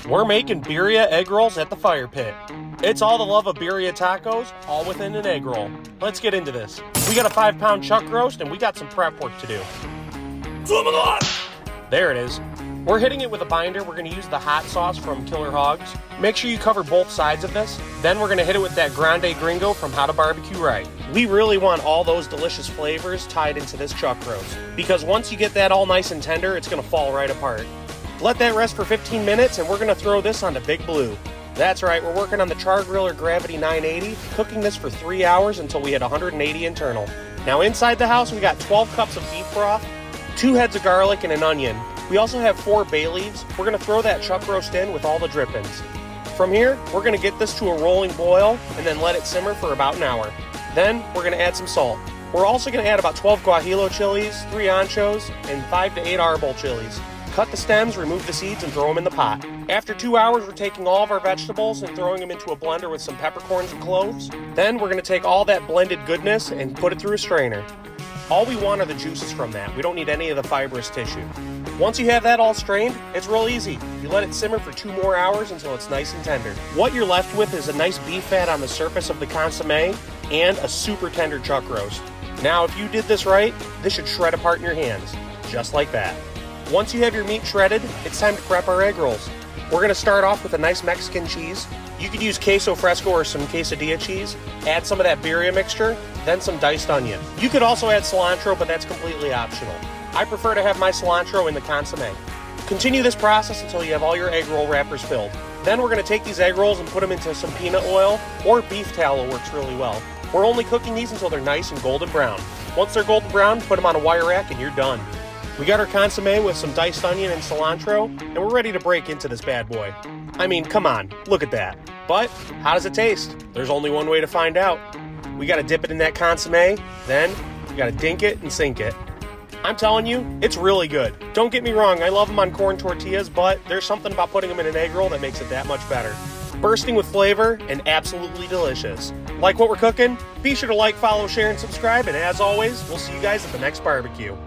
We're making birria egg rolls at the fire pit. It's all the love of birria tacos, all within an egg roll. Let's get into this. We got a 5-pound chuck roast and we got some prep work to do. There it is. We're hitting it with a binder. We're going to use the hot sauce from Killer Hogs. Make sure you cover both sides of this. Then we're going to hit it with that Grande Gringo from How to Barbecue Right. We really want all those delicious flavors tied into this chuck roast, because once you get that all nice and tender, it's going to fall right apart. Let that rest for 15 minutes and we're going to throw this onto Big Blue. That's right, we're working on the Char Griller Gravity 980, cooking this for 3 hours until we hit 180 internal. Now inside the house, we got 12 cups of beef broth, 2 heads of garlic, and an onion. We also have 4 bay leaves. We're going to throw that chuck roast in with all the drippings. From here, we're going to get this to a rolling boil and then let it simmer for about an hour. Then we're going to add some salt. We're also going to add about 12 guajillo chilies, 3 anchos, and 5 to 8 arbol chilies. Cut the stems, remove the seeds, and throw them in the pot. After 2 hours, we're taking all of our vegetables and throwing them into a blender with some peppercorns and cloves. Then we're going to take all that blended goodness and put it through a strainer. All we want are the juices from that. We don't need any of the fibrous tissue. Once you have that all strained, it's real easy. You let it simmer for 2 more hours until it's nice and tender. What you're left with is a nice beef fat on the surface of the consommé and a super tender chuck roast. Now, if you did this right, this should shred apart in your hands, just like that. Once you have your meat shredded, it's time to prep our egg rolls. We're going to start off with a nice Mexican cheese. You could use queso fresco or some quesadilla cheese. Add some of that birria mixture, then some diced onion. You could also add cilantro, but that's completely optional. I prefer to have my cilantro in the consommé. Continue this process until you have all your egg roll wrappers filled. Then we're going to take these egg rolls and put them into some peanut oil, or beef tallow works really well. We're only cooking these until they're nice and golden brown. Once they're golden brown, put them on a wire rack and you're done. We got our consommé with some diced onion and cilantro, and we're ready to break into this bad boy. I mean, come on, look at that. But how does it taste? There's only one way to find out. We gotta dip it in that consommé, then we gotta dink it and sink it. I'm telling you, it's really good. Don't get me wrong, I love them on corn tortillas, but there's something about putting them in an egg roll that makes it that much better. Bursting with flavor and absolutely delicious. Like what we're cooking? Be sure to like, follow, share, and subscribe, and as always, we'll see you guys at the next barbecue.